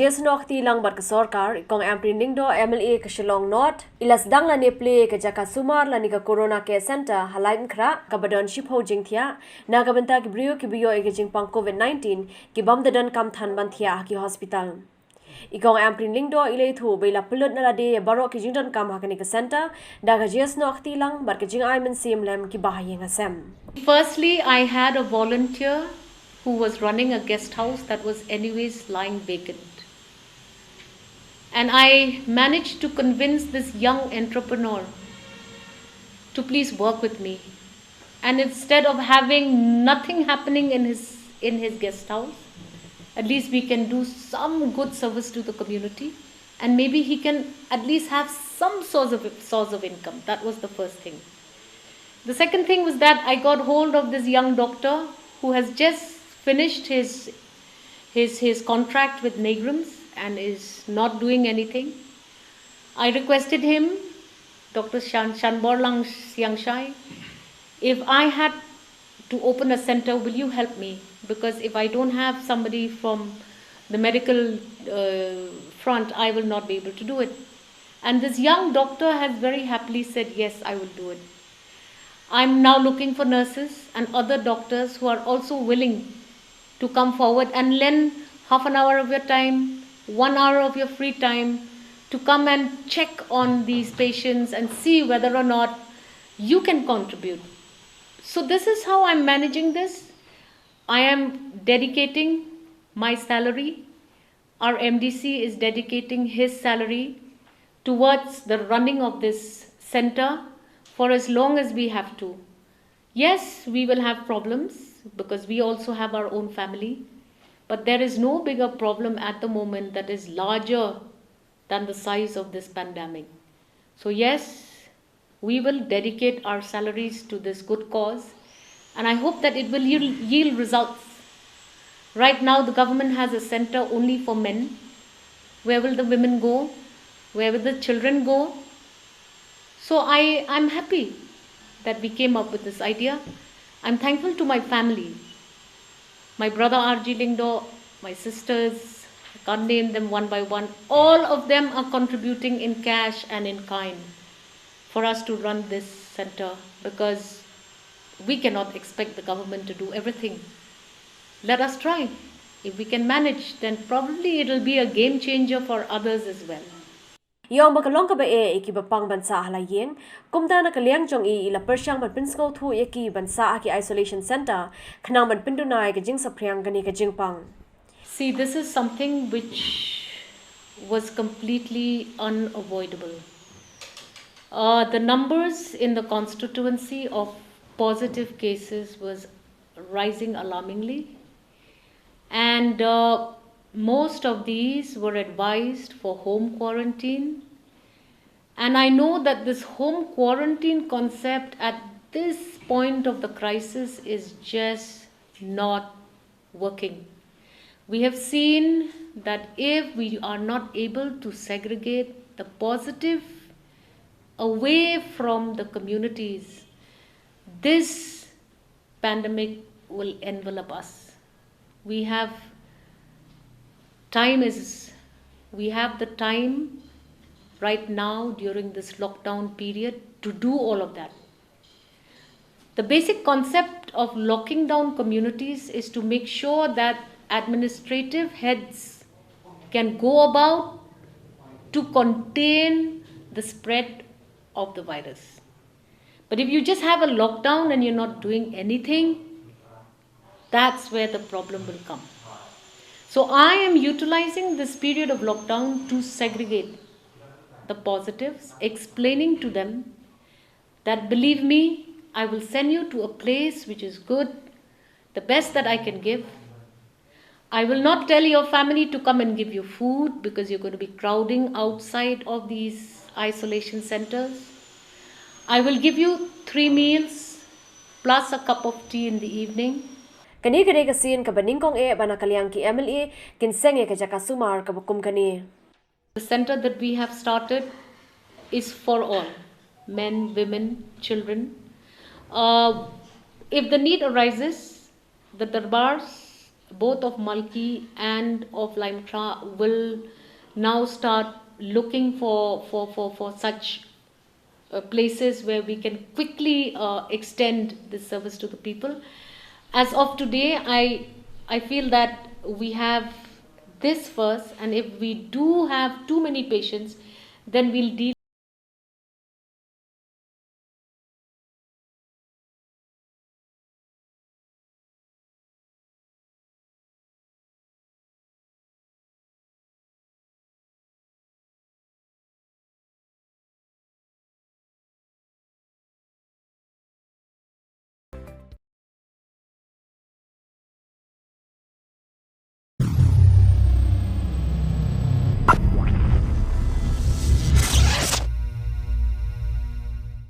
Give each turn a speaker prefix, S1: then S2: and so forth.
S1: jesnok ti lang bar ka sarkar ikong Ampareen Lyngdoh MLA ka shillong not ila Sdang la play ka Jaka Sumar la ni ka corona care center Laitumkhrah ka badon Shuh jingthiah na ka bynta ki brio ki biyo ka jingpang COVID-19 ki bam da donkam than banthia ki hospital. Ikong Ampareen Lyngdoh ilay thu bay la pulut na la de baro ki jingdon kam ha ka center da ka jesnok ti lang bar ka jing ay men sim lem ki bahaye nga sem.
S2: Firstly, I had a volunteer who was running a guest house that was anyways lying vacant. And I managed to convince this young entrepreneur to please work with me. And instead of having nothing happening in his guest house, at least we can do some good service to the community, and maybe he can at least have some source of income. That was the first thing. The second thing was that I got hold of this young doctor who has just finished his contract with Negrams and is not doing anything. I requested him, Dr. Shanborlang Siangshai, if I had to open a center, will you help me? Because if I don't have somebody from the medical front, I will not be able to do it. And this young doctor has very happily said, yes, I will do it. I'm now looking for nurses and other doctors who are also willing to come forward and lend half an hour of your time, 1 hour of your free time to come and check on these patients and see whether or not you can contribute. So this is how I'm managing this. I am dedicating my salary. Our MDC is dedicating his salary towards the running of this center for as long as we have to. Yes, we will have problems because we also have our own family, but there is no bigger problem at the moment that is larger than the size of this pandemic. So yes, we will dedicate our salaries to this good cause, and I hope that it will yield results. Right now, the government has a center only for men. Where will the women go? Where will the children go? So I'm happy that we came up with this idea. I'm thankful to my family, my brother Ampareen Lyngdoh, my sisters, I can't name them one by one. All of them are contributing in cash and in kind for us to run this center, because we cannot expect the government to do everything. Let us try. If we can manage, then probably it will be a game changer for others as well.
S1: Yang bakalong ka ba Kiba pang bansa halayeng, kumda na kaliang jong ila persyang banpinsko thu ki bansa ki isolation center, kanang banpindunay ka jing sa priang gani ka jingpang.
S2: See, this is something which was completely unavoidable. The numbers in the constituency of positive cases was rising alarmingly, and most of these were advised for home quarantine. And I know that this home quarantine concept at this point of the crisis is just not working. We have seen that if we are not able to segregate the positive away from the communities, this pandemic will envelop us. We have the time right now during this lockdown period to do all of that. The basic concept of locking down communities is to make sure that administrative heads can go about to contain the spread of the virus. But if you just have a lockdown and you're not doing anything, that's where the problem will come. So I am utilizing this period of lockdown to segregate the positives, explaining to them that, believe me, I will send you to a place which is good, the best that I can give. I will not tell your family to come and give you food because you're going to be crowding outside of these isolation centers. I will give you 3 meals plus a cup of tea in the evening.
S1: Kani kadei ka sien ka nyngkong bana kaliang ki MLA kinseng ka Jaka Sumar ka bukum kani.
S2: The center that we have started is for all, men, women, children. If the need arises, the darbars both of Malki and of Laitumkhrah will now start looking for such places where we can quickly extend this service to the people. As of today, I feel that we have this first, and if we do have too many patients, then we'll deal